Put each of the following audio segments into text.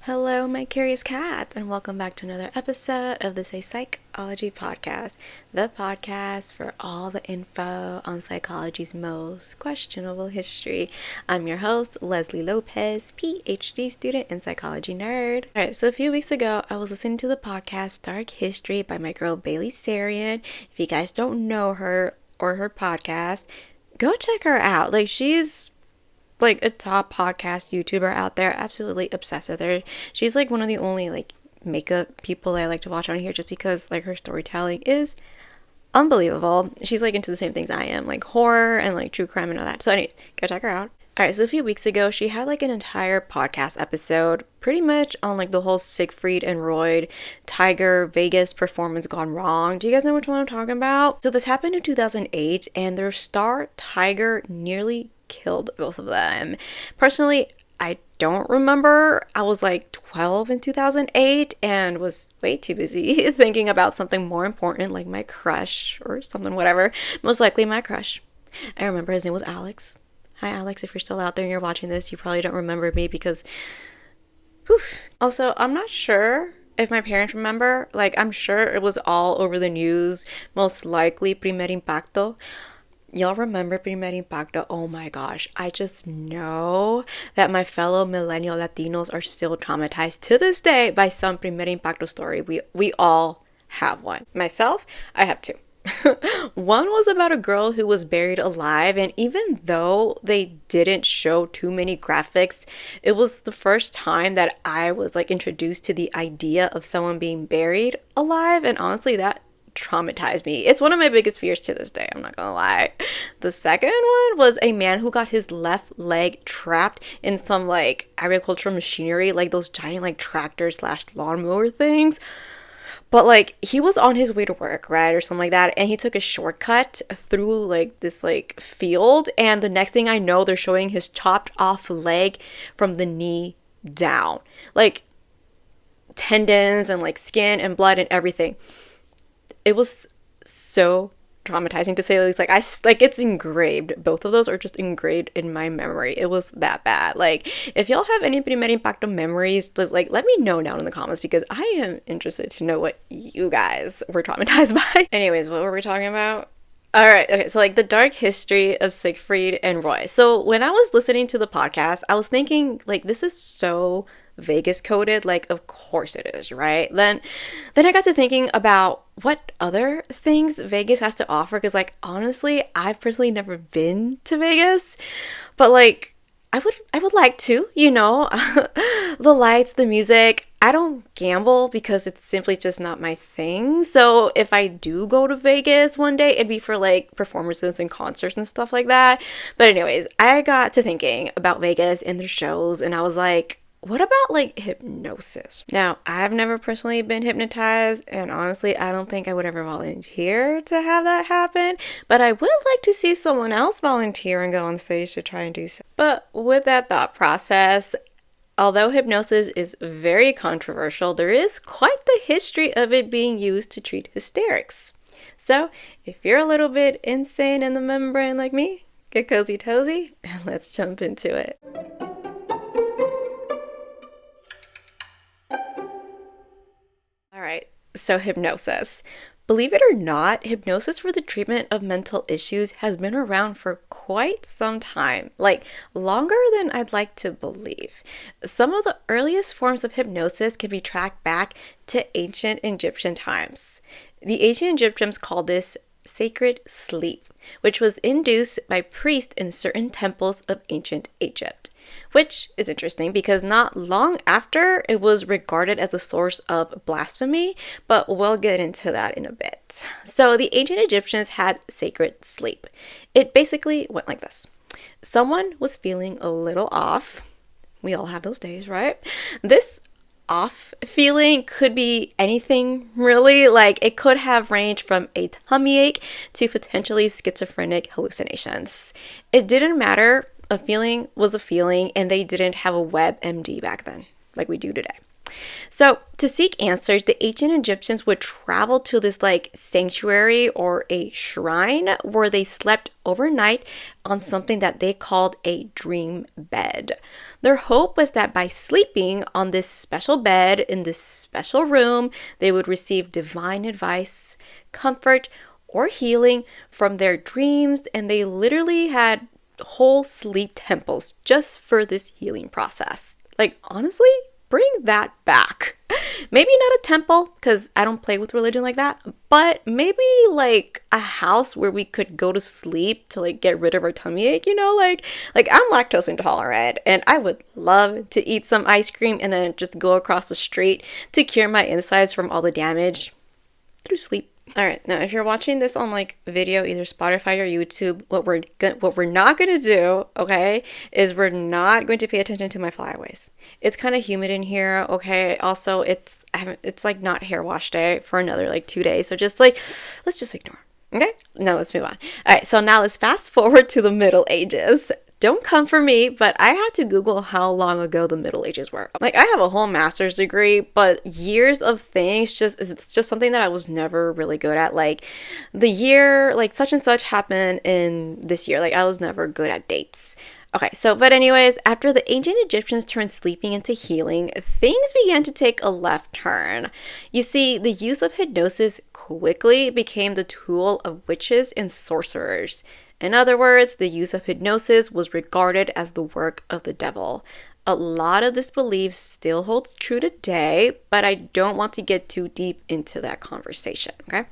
Hello, my curious cat, and welcome back to another episode of the Say Psychology podcast, the podcast for all the info on psychology's most questionable history. I'm your host, Leslie Lopez, PhD student and psychology nerd. All right, so a few weeks ago, I was listening to the podcast Dark History by my girl Bailey Sarian. If you guys don't know her or her podcast, go check her out. She's a top podcast YouTuber out there. Absolutely obsessed with her. She's one of the only makeup people I like to watch on here, just because her storytelling is unbelievable. She's into the same things I am, horror and true crime and all that. So anyways, go check her out. Alright, so a few weeks ago, she had an entire podcast episode pretty much on the whole Siegfried and Roy Tiger Vegas performance gone wrong. Do you guys know which one I'm talking about? So this happened in 2008, and their star Tiger nearly killed both of them. Personally, I don't remember. I was 12 in 2008 and was way too busy thinking about something more important, like my crush or something, whatever. Most likely my crush. I remember his name was Alex. Hi, Alex. If you're still out there and you're watching this, you probably don't remember me because... Whew. Also, I'm not sure if my parents remember. I'm sure it was all over the news. Most likely Primer Impacto. Y'all remember Primer Impacto? Oh my gosh. I just know that my fellow millennial Latinos are still traumatized to this day by some Primer Impacto story. We all have one. Myself, I have two. One was about a girl who was buried alive, and even though they didn't show too many graphics, it was the first time that I was introduced to the idea of someone being buried alive, and honestly that traumatized me. It's one of my biggest fears to this day, I'm not gonna lie. The second one was a man who got his left leg trapped in some agricultural machinery, those giant tractor / lawnmower things. But he was on his way to work, right, or something like that, and he took a shortcut through this field, and the next thing I know, they're showing his chopped off leg from the knee down, tendons and skin and blood and everything. It was so traumatizing, to say the least. It's engraved. Both of those are just engraved in my memory. It was that bad. If y'all have any Primer Impacto memories, just let me know down in the comments, because I am interested to know what you guys were traumatized by. Anyways, what were we talking about? All right, okay, so the dark history of Siegfried and Roy. So when I was listening to the podcast, I was thinking this is so Vegas coded, of course it is, right? Then I got to thinking about what other things Vegas has to offer, because honestly, I've personally never been to Vegas, but I would like to, the lights, the music. I don't gamble because it's simply just not my thing. So if I do go to Vegas one day, it'd be for performances and concerts and stuff like that. But anyways, I got to thinking about Vegas and their shows, and I was what about hypnosis? Now, I've never personally been hypnotized, and honestly, I don't think I would ever volunteer to have that happen, but I would like to see someone else volunteer and go on stage to try and do so. But with that thought process, although hypnosis is very controversial, there is quite the history of it being used to treat hysterics. So, if you're a little bit insane in the membrane like me, get cozy tozy, and let's jump into it. Alright, so hypnosis. Believe it or not, hypnosis for the treatment of mental issues has been around for quite some time, longer than I'd like to believe. Some of the earliest forms of hypnosis can be tracked back to ancient Egyptian times. The ancient Egyptians called this sacred sleep, which was induced by priests in certain temples of ancient Egypt. Which is interesting because not long after, it was regarded as a source of blasphemy, but we'll get into that in a bit. So the ancient Egyptians had sacred sleep. It basically went like this. Someone was feeling a little off. We all have those days, right? This off feeling could be anything, really. It could have ranged from a tummy ache to potentially schizophrenic hallucinations. It didn't matter. A feeling was a feeling, and they didn't have a WebMD back then, like we do today. So, to seek answers, the ancient Egyptians would travel to this like sanctuary or a shrine where they slept overnight on something that they called a dream bed. Their hope was that by sleeping on this special bed in this special room, they would receive divine advice, comfort, or healing from their dreams, and they literally had whole sleep temples just for this healing process. Like, honestly, bring that back. Maybe not a temple, because I don't play with religion like that, but maybe like a house where we could go to sleep to like get rid of our tummy ache, like I'm lactose intolerant and I would love to eat some ice cream and then just go across the street to cure my insides from all the damage through sleep. All right, now if you're watching this on like video, either Spotify or YouTube, what we're not gonna do, okay, is we're not going to pay attention to my flyaways. It's kind of humid in here, okay. Also, it's like not hair wash day for another like 2 days, so just like let's just ignore. Okay, now let's move on. All right, so now let's fast forward to the Middle Ages. Don't come for me, but I had to Google how long ago the Middle Ages were. Like, I have a whole master's degree, but years of things, it's just something that I was never really good at. Like, the year, like, such and such happened in this year. Like, I was never good at dates. Okay, but anyways, after the ancient Egyptians turned sleeping into healing, things began to take a left turn. You see, the use of hypnosis quickly became the tool of witches and sorcerers. In other words, the use of hypnosis was regarded as the work of the devil. A lot of this belief still holds true today, but I don't want to get too deep into that conversation, okay?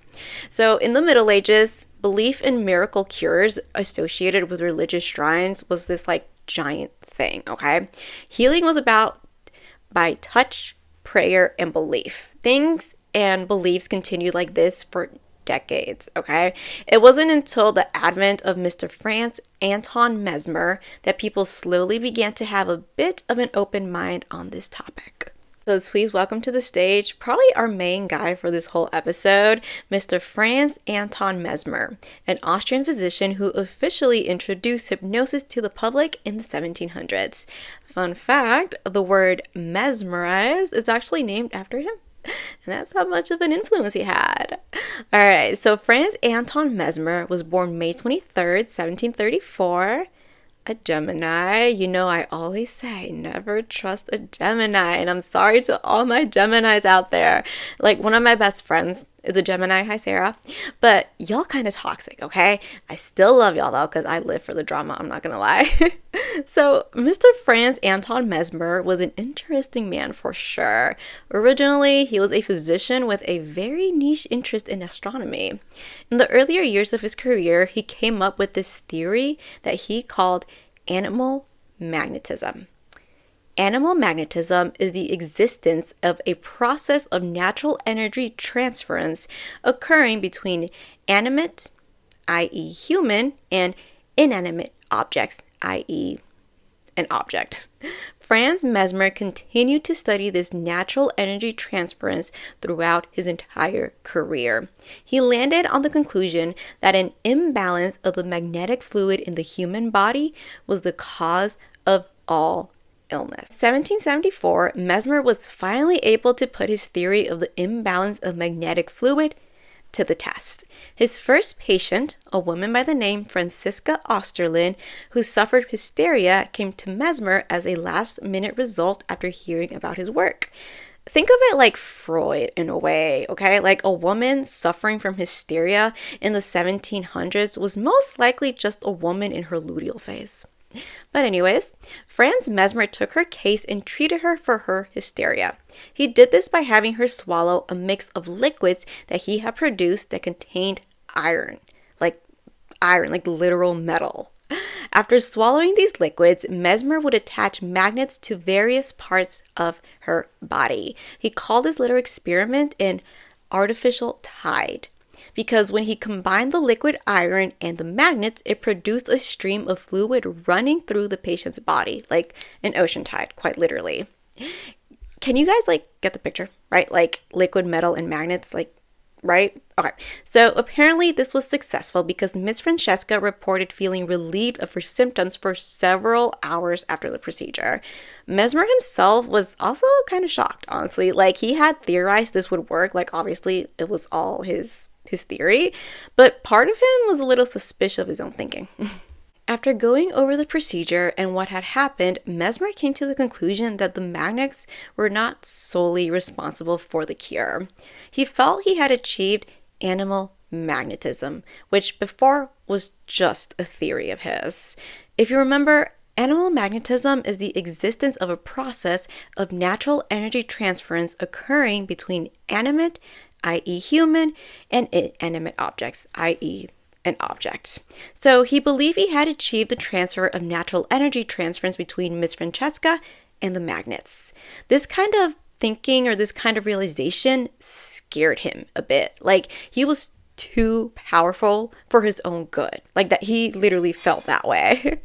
So in the Middle Ages, belief in miracle cures associated with religious shrines was this like giant thing, okay? Healing was about by touch, prayer, and belief. Things and beliefs continued like this for decades, okay? It wasn't until the advent of Mr. Franz Anton Mesmer that people slowly began to have a bit of an open mind on this topic. So let's please welcome to the stage probably our main guy for this whole episode, Mr. Franz Anton Mesmer, an Austrian physician who officially introduced hypnosis to the public in the 1700s. Fun fact, the word mesmerized is actually named after him. And that's how much of an influence he had. All right, so Franz Anton Mesmer was born May 23rd, 1734, a Gemini. You know, I always say never trust a Gemini, and I'm sorry to all my Geminis out there. Like, one of my best friends is a Gemini. Hi, Sarah. But y'all kind of toxic, okay? I still love y'all, though, because I live for the drama. I'm not going to lie. So, Mr. Franz Anton Mesmer was an interesting man for sure. Originally, he was a physician with a very niche interest in astronomy. In the earlier years of his career, he came up with this theory that he called animal magnetism. Animal magnetism is the existence of a process of natural energy transference occurring between animate, i.e. human, and inanimate objects, i.e. an object. Franz Mesmer continued to study this natural energy transference throughout his entire career. He landed on the conclusion that an imbalance of the magnetic fluid in the human body was the cause of all illness. 1774, Mesmer was finally able to put his theory of the imbalance of magnetic fluid to the test. His first patient, a woman by the name Franziska Osterlin, who suffered hysteria, came to Mesmer as a last-minute result after hearing about his work. Think of it like Freud in a way, okay? Like, a woman suffering from hysteria in the 1700s was most likely just a woman in her luteal phase. But anyways, Franz Mesmer took her case and treated her for her hysteria. He did this by having her swallow a mix of liquids that he had produced that contained iron, like literal metal. After swallowing these liquids, Mesmer would attach magnets to various parts of her body. He called this little experiment an artificial tide, because when he combined the liquid iron and the magnets, it produced a stream of fluid running through the patient's body, like an ocean tide, quite literally. Can you guys, like, get the picture, right? Like, liquid metal and magnets, like, right? Okay, so apparently this was successful because Miss Francesca reported feeling relieved of her symptoms for several hours after the procedure. Mesmer himself was also kind of shocked, honestly. Like, he had theorized this would work. Like, obviously it was all his theory, but part of him was a little suspicious of his own thinking. After going over the procedure and what had happened, Mesmer came to the conclusion that the magnets were not solely responsible for the cure. He felt he had achieved animal magnetism, which before was just a theory of his. If you remember, animal magnetism is the existence of a process of natural energy transference occurring between animate, i.e. human, and inanimate objects, i.e. an object. So he believed he had achieved the transfer of natural energy transference between Miss Francesca and the magnets. This kind of thinking or this kind of realization scared him a bit. Like, he was too powerful for his own good. Like, that he literally felt that way.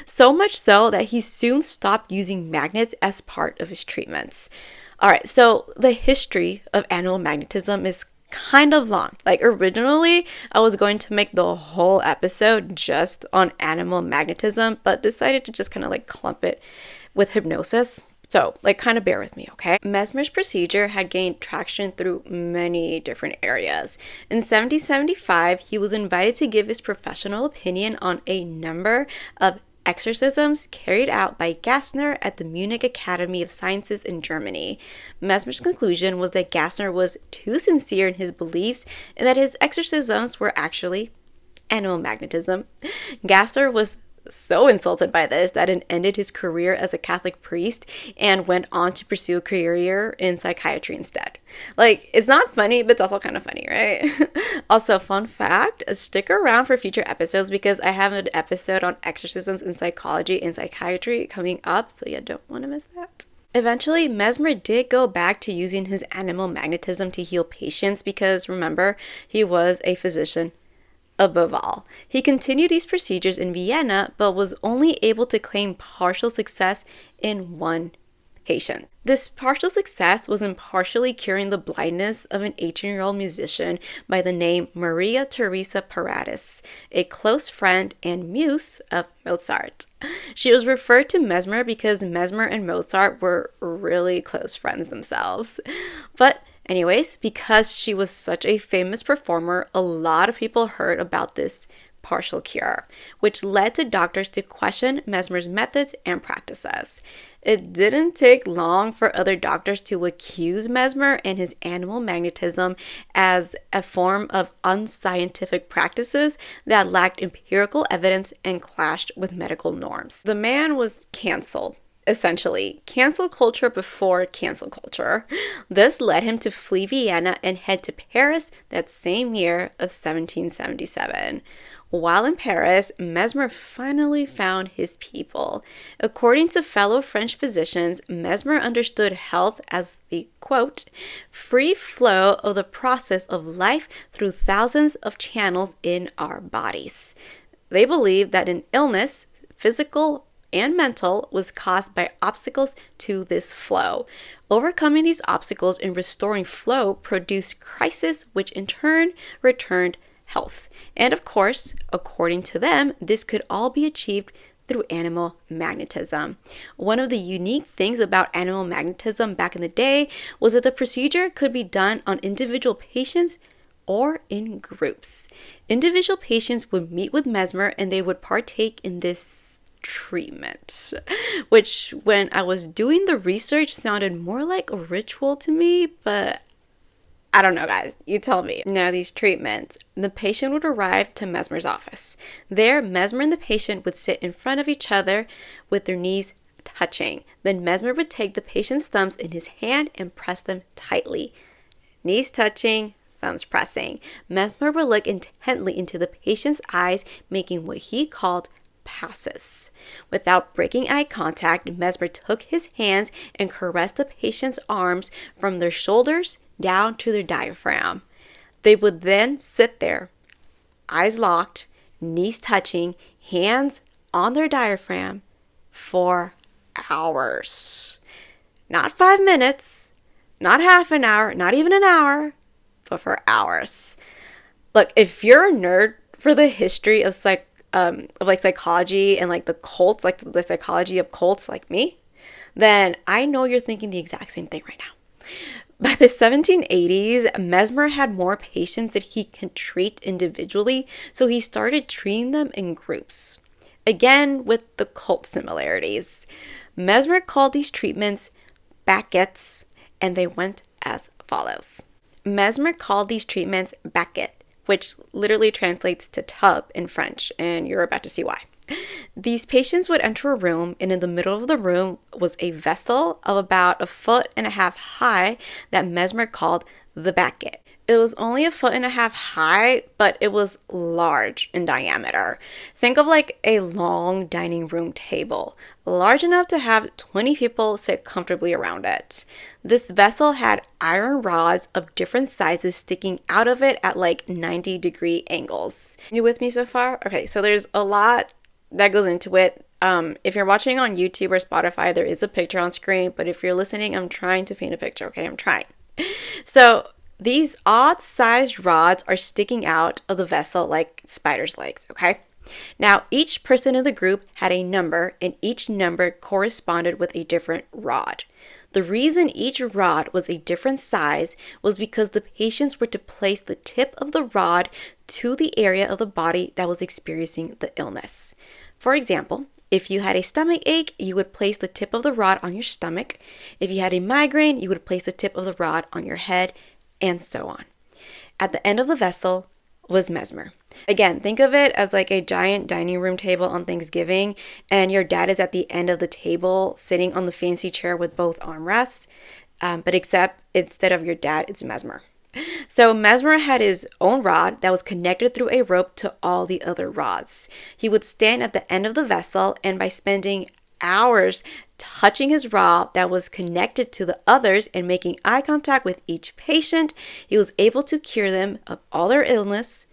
So much so that he soon stopped using magnets as part of his treatments. All right, so the history of animal magnetism is kind of long. Like, originally I was going to make the whole episode just on animal magnetism, but decided to just kind of like clump it with hypnosis. So, like, kind of bear with me, okay? Mesmer's procedure had gained traction through many different areas. In 1775, he was invited to give his professional opinion on a number of exorcisms carried out by Gassner at the Munich Academy of Sciences in Germany. Mesmer's conclusion was that Gassner was too sincere in his beliefs and that his exorcisms were actually animal magnetism. Gassner was so insulted by this that it ended his career as a Catholic priest and went on to pursue a career in psychiatry instead. Like, it's not funny, but it's also kind of funny, right? Also, fun fact, stick around for future episodes because I have an episode on exorcisms in psychology and psychiatry coming up, so you don't want to miss that. Eventually, Mesmer did go back to using his animal magnetism to heal patients because, remember, he was a physician. Above all, he continued these procedures in Vienna, but was only able to claim partial success in one patient. This partial success was in partially curing the blindness of an 18-year-old musician by the name Maria Theresa Paradis, a close friend and muse of Mozart. She was referred to Mesmer because Mesmer and Mozart were really close friends themselves. But anyways, because she was such a famous performer, a lot of people heard about this partial cure, which led to doctors to question Mesmer's methods and practices. It didn't take long for other doctors to accuse Mesmer and his animal magnetism as a form of unscientific practices that lacked empirical evidence and clashed with medical norms. The man was canceled. Essentially, cancel culture before cancel culture. This led him to flee Vienna and head to Paris that same year of 1777. While in Paris, Mesmer finally found his people. According to fellow French physicians, Mesmer understood health as the, quote, free flow of the process of life through thousands of channels in our bodies. They believed that an illness, physical and mental, was caused by obstacles to this flow. Overcoming these obstacles and restoring flow produced crisis, which in turn returned health. And of course, according to them, this could all be achieved through animal magnetism. One of the unique things about animal magnetism back in the day was that the procedure could be done on individual patients or in groups. Individual patients would meet with Mesmer and they would partake in this treatment, which when I was doing the research sounded more like a ritual to me, but I don't know, guys. You tell me. Now, these treatments, the patient would arrive to Mesmer's office. There, Mesmer and the patient would sit in front of each other with their knees touching. Then Mesmer would take the patient's thumbs in his hand and press them tightly. Knees touching, thumbs pressing. Mesmer would look intently into the patient's eyes, making what he called passes. Without breaking eye contact, Mesmer took his hands and caressed the patient's arms from their shoulders down to their diaphragm. They would then sit there, eyes locked, knees touching, hands on their diaphragm for hours. Not 5 minutes, not half an hour, not even an hour, but for hours. Look, if you're a nerd for the history of psychology and like the cults, like the psychology of cults like me, then I know you're thinking the exact same thing right now. By the 1780s, Mesmer had more patients that he could treat individually, so he started treating them in groups. Again, with the cult similarities. Mesmer called these treatments baquets, and they went as follows. Mesmer called these treatments baquet, which literally translates to tub in French, and you're about to see why. These patients would enter a room, and in the middle of the room was a vessel of about 1.5 feet high that Mesmer called the baquet. It was only 1.5 feet high, but it was large in diameter. Think of like a long dining room table, large enough to have 20 people sit comfortably around it. This vessel had iron rods of different sizes sticking out of it at like 90-degree angles. You with me so far? Okay, so there's a lot that goes into it. If you're watching on YouTube or Spotify, there is a picture on screen, but if you're listening, I'm trying to paint a picture, okay? I'm trying. So these odd-sized rods are sticking out of the vessel like spider's legs, okay? Now, each person in the group had a number, and each number corresponded with a different rod. The reason each rod was a different size was because the patients were to place the tip of the rod to the area of the body that was experiencing the illness. For example, if you had a stomach ache, you would place the tip of the rod on your stomach. If you had a migraine, you would place the tip of the rod on your head, and so on. At the end of the vessel was Mesmer. Again, think of it as like a giant dining room table on Thanksgiving, and your dad is at the end of the table sitting on the fancy chair with both armrests, but except instead of your dad, it's Mesmer. So Mesmer had his own rod that was connected through a rope to all the other rods. He would stand at the end of the vessel, and by spending hours touching his rod that was connected to the others and making eye contact with each patient, he was able to cure them of all their illness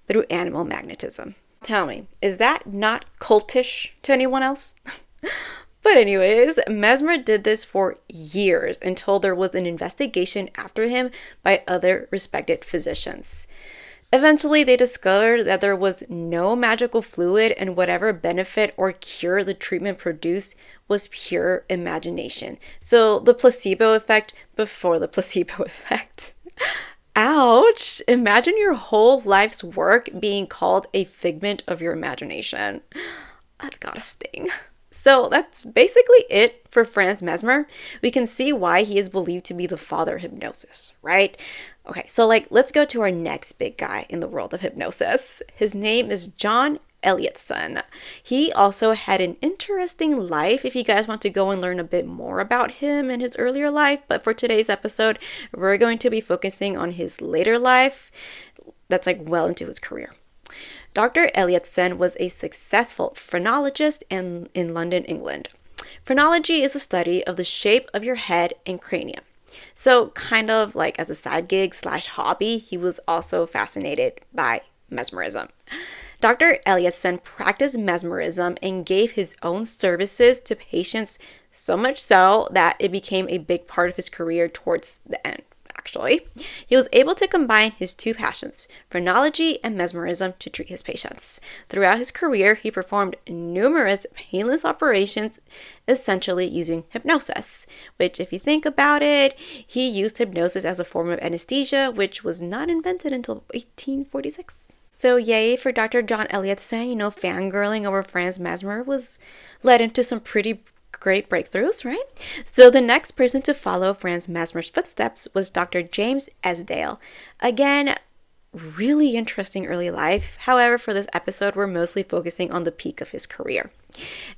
through animal magnetism. Tell me, is that not cultish to anyone else? But anyways, Mesmer did this for years until there was an investigation after him by other respected physicians. Eventually, they discovered that there was no magical fluid, and whatever benefit or cure the treatment produced was pure imagination. So the placebo effect before the placebo effect. Ouch! Imagine your whole life's work being called a figment of your imagination. That's gotta sting. So that's basically it for Franz Mesmer. We can see why he is believed to be the father of hypnosis, right? Okay, so let's go to our next big guy in the world of hypnosis. His name is John Elliotson. He also had an interesting life if you guys want to go and learn a bit more about him and his earlier life. But for today's episode, we're going to be focusing on his later life that's well into his career. Dr. Elliotson was a successful phrenologist in London, England. Phrenology is a study of the shape of your head and cranium. So kind of like as a side gig / hobby, he was also fascinated by mesmerism. Dr. Elliotson practiced mesmerism and gave his own services to patients, so much so that it became a big part of his career towards the end. Actually, he was able to combine his two passions, phrenology and mesmerism, to treat his patients. Throughout his career, he performed numerous painless operations, essentially using hypnosis, which, if you think about it, he used hypnosis as a form of anesthesia, which was not invented until 1846. So yay for Dr. John Elliotson. Fangirling over Franz Mesmer led into some pretty great breakthroughs, right? So the next person to follow Franz Mesmer's footsteps was Dr. James Esdale. Again, really interesting early life. However, for this episode, we're mostly focusing on the peak of his career.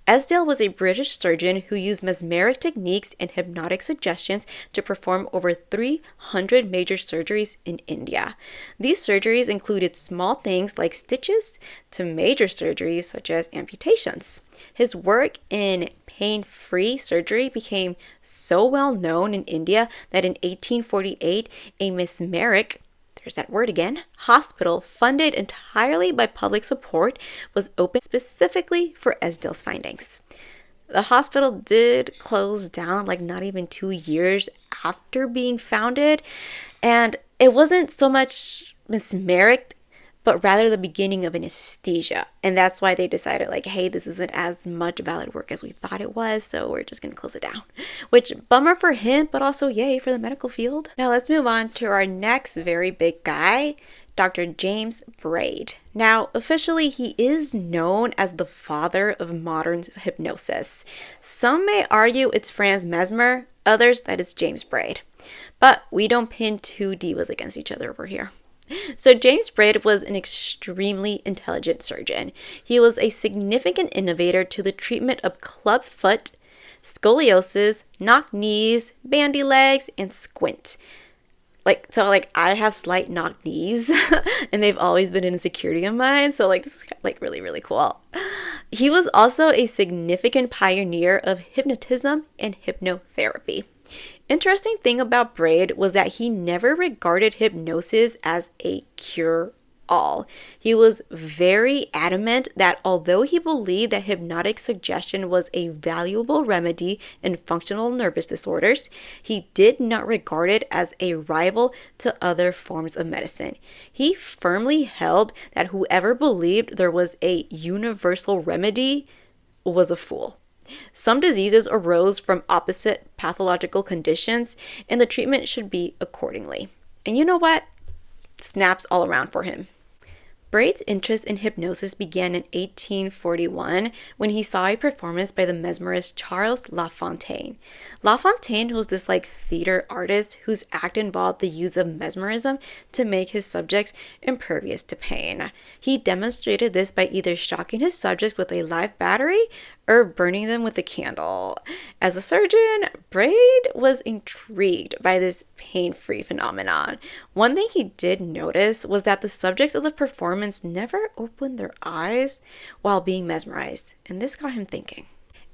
Esdale was a British surgeon who used mesmeric techniques and hypnotic suggestions to perform over 300 major surgeries in India. These surgeries included small things like stitches to major surgeries such as amputations. His work in pain-free surgery became so well known in India that in 1848, a mesmeric, there's that word again, hospital funded entirely by public support was opened specifically for Esdale's findings. The hospital did close down not even 2 years after being founded, and it wasn't so much mesmeric, but rather the beginning of anesthesia. And that's why they decided, like, hey, this isn't as much valid work as we thought it was, so we're just gonna close it down. Which, bummer for him, but also yay for the medical field. Now let's move on to our next very big guy, Dr. James Braid. Now, officially, he is known as the father of modern hypnosis. Some may argue it's Franz Mesmer, others that it's James Braid. But we don't pin two divas against each other over here. So James Braid was an extremely intelligent surgeon. He was a significant innovator to the treatment of club foot, scoliosis, knock knees, bandy legs, and squint. I have slight knock knees and they've always been an insecurity of mine. So this is really, really cool. He was also a significant pioneer of hypnotism and hypnotherapy. Interesting thing about Braid was that he never regarded hypnosis as a cure-all. He was very adamant that although he believed that hypnotic suggestion was a valuable remedy in functional nervous disorders, he did not regard it as a rival to other forms of medicine. He firmly held that whoever believed there was a universal remedy was a fool. Some diseases arose from opposite pathological conditions, and the treatment should be accordingly. And you know what? Snaps all around for him. Braid's interest in hypnosis began in 1841 when he saw a performance by the mesmerist Charles Lafontaine. Lafontaine was this theater artist whose act involved the use of mesmerism to make his subjects impervious to pain. He demonstrated this by either shocking his subjects with a live battery or burning them with a candle. As a surgeon, Braid was intrigued by this pain-free phenomenon. One thing he did notice was that the subjects of the performance never opened their eyes while being mesmerized, and this got him thinking.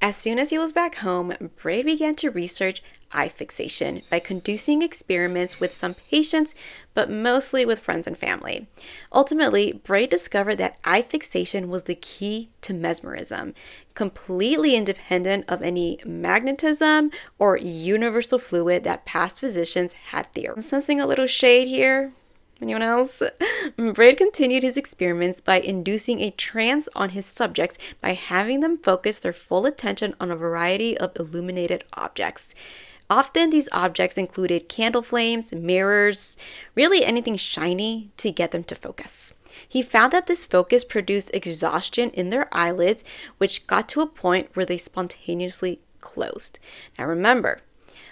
As soon as he was back home, Braid began to research eye fixation by conducting experiments with some patients, but mostly with friends and family. Ultimately, Braid discovered that eye fixation was the key to mesmerism, completely independent of any magnetism or universal fluid that past physicians had theorized. I'm sensing a little shade here. Anyone else? Braid continued his experiments by inducing a trance on his subjects by having them focus their full attention on a variety of illuminated objects. Often these objects included candle flames, mirrors, really anything shiny to get them to focus. He found that this focus produced exhaustion in their eyelids, which got to a point where they spontaneously closed. Now remember,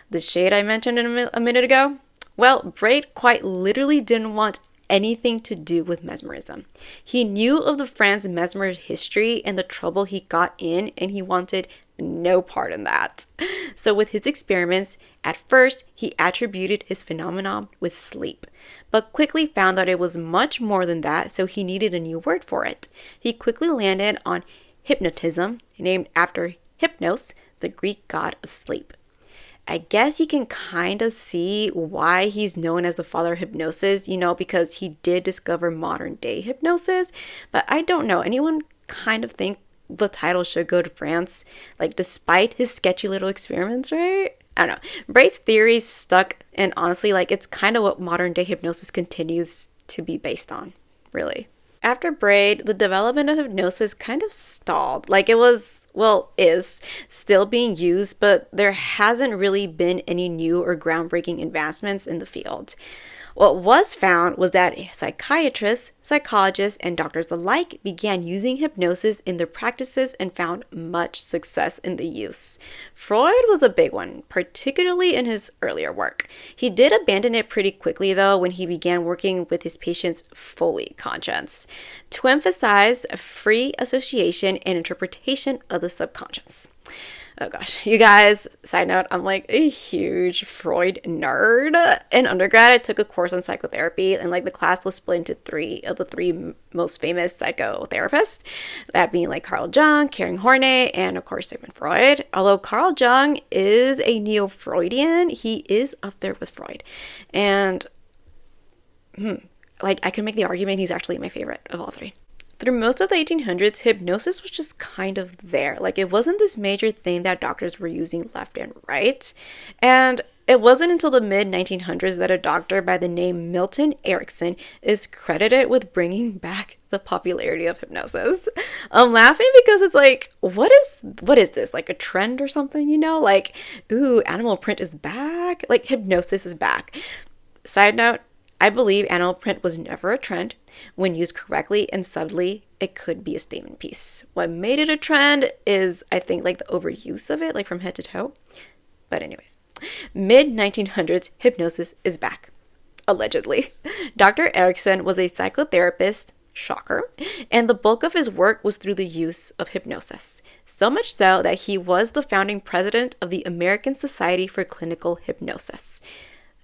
the shade I mentioned a minute ago? Well, Braid quite literally didn't want anything to do with mesmerism. He knew of the Franz Mesmer history and the trouble he got in, and he wanted no part in that. So with his experiments, at first, he attributed his phenomenon with sleep, but quickly found that it was much more than that, so he needed a new word for it. He quickly landed on hypnotism, named after Hypnos, the Greek god of sleep. I guess you can kind of see why he's known as the father of hypnosis, because he did discover modern day hypnosis, but I don't know. Anyone kind of think the title should go to France, despite his sketchy little experiments, right? I don't know. Braid's theories stuck, and honestly, it's kind of what modern day hypnosis continues to be based on, really. After Braid, the development of hypnosis kind of stalled. Is still being used, but there hasn't really been any new or groundbreaking advancements in the field. What was found was that psychiatrists, psychologists, and doctors alike began using hypnosis in their practices and found much success in the use. Freud was a big one, particularly in his earlier work. He did abandon it pretty quickly, though, when he began working with his patients fully conscious, to emphasize free association and interpretation of the subconscious. Oh gosh, you guys, side note, I'm a huge Freud nerd. In undergrad, I took a course on psychotherapy, and the class was split into three of the three most famous psychotherapists, that being Carl Jung, Karen Horney, and of course Sigmund Freud. Although Carl Jung is a neo-Freudian, he is up there with Freud. And I can make the argument he's actually my favorite of all three. Through most of the 1800s, hypnosis was just kind of there. It wasn't this major thing that doctors were using left and right. And It wasn't until the mid 1900s that a doctor by the name Milton Erickson is credited with bringing back the popularity of hypnosis. I'm laughing because it's like, what is this? Like a trend or something, Like, ooh, animal print is back. Like hypnosis is back. Side note, I believe animal print was never a trend. When used correctly and subtly, it could be a statement piece. What made it a trend is, I think, like the overuse of it, like from head to toe. But anyways, mid 1900s, hypnosis is back. Allegedly. Dr. Erickson was a psychotherapist, shocker, and the bulk of his work was through the use of hypnosis. So much so that he was the founding president of the American Society for Clinical Hypnosis.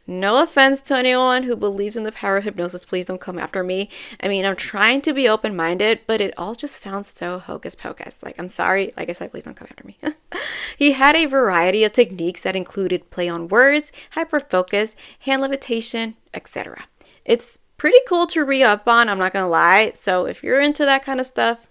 No offense to anyone who believes in the power of hypnosis, please don't come after me. I mean, I'm trying to be open-minded, but it all just sounds so hocus pocus. Like, I'm sorry, like I said, please don't come after me. He had a variety of techniques that included play on words, hyperfocus, hand levitation, etc. It's pretty cool to read up on, I'm not gonna lie, so if you're into that kind of stuff,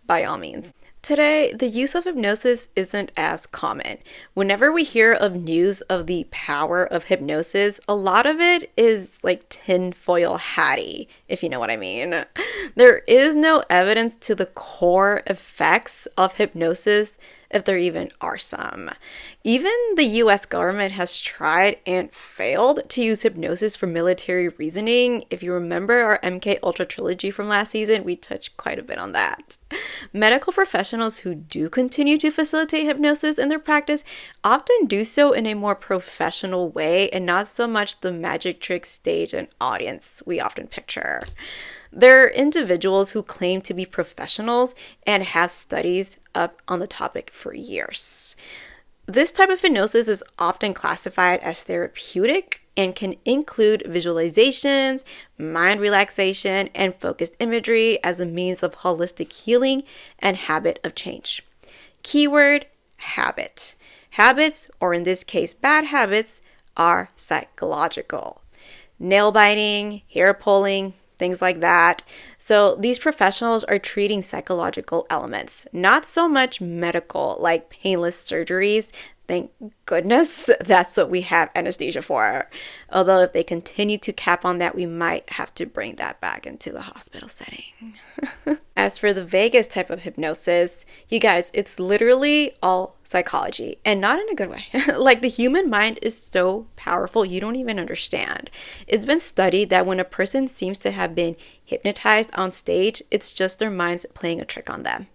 by all means. Today, the use of hypnosis isn't as common. Whenever we hear of news of the power of hypnosis, a lot of it is like tinfoil hatty, if you know what I mean. There is no evidence to the core effects of hypnosis, if there even are some. Even the US government has tried and failed to use hypnosis for military reasoning. If you remember our MK Ultra trilogy from last season, we touched quite a bit on that. Medical professionals who do continue to facilitate hypnosis in their practice often do so in a more professional way and not so much the magic trick stage and audience we often picture. There are individuals who claim to be professionals and have studies up on the topic for years. This type of hypnosis is often classified as therapeutic and can include visualizations, mind relaxation, and focused imagery as a means of holistic healing and habit of change. Keyword, habit. Habits, or in this case, bad habits, are psychological. Nail biting, hair pulling, things like that. So these professionals are treating psychological elements, not so much medical, like painless surgeries. Thank goodness that's what we have anesthesia for. Although if they continue to cap on that, we might have to bring that back into the hospital setting. As for the vagus type of hypnosis, you guys, it's literally all psychology and not in a good way. Like the human mind is so powerful, you don't even understand. It's been studied that when a person seems to have been hypnotized on stage, it's just their minds playing a trick on them.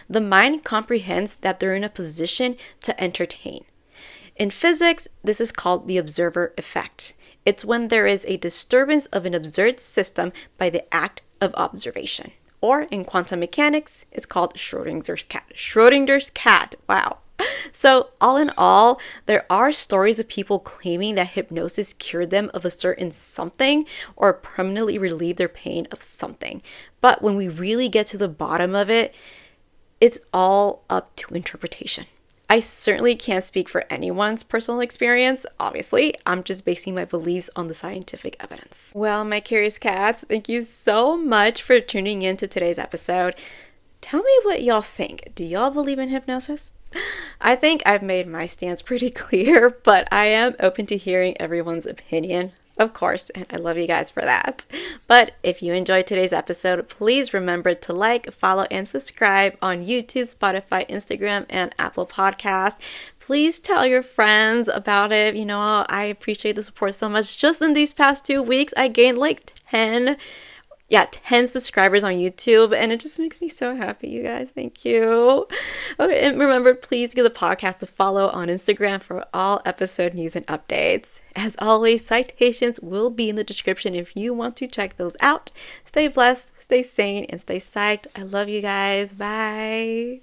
The mind comprehends that they're in a position to entertain. In physics, this is called the observer effect. It's when there is a disturbance of an observed system by the act of observation. Or in quantum mechanics, it's called Schrodinger's cat. Schrodinger's cat, wow. So all in all, there are stories of people claiming that hypnosis cured them of a certain something or permanently relieved their pain of something. But when we really get to the bottom of it, it's all up to interpretation. I certainly can't speak for anyone's personal experience. Obviously, I'm just basing my beliefs on the scientific evidence. Well, my curious cats, thank you so much for tuning in to today's episode. Tell me what y'all think. Do y'all believe in hypnosis? I think I've made my stance pretty clear, but I am open to hearing everyone's opinion. Of course, and I love you guys for that. But if you enjoyed today's episode, please remember to like, follow, and subscribe on YouTube, Spotify, Instagram, and Apple Podcasts. Please tell your friends about it. You know, I appreciate the support so much. Just in these past 2 weeks, I gained like 10 subscribers on YouTube, and it just makes me so happy, you guys. Thank you. Okay, and remember, please give the podcast a follow on Instagram for all episode news and updates. As always, citations will be in the description if you want to check those out. Stay blessed, stay sane, and stay psyched. I love you guys. Bye.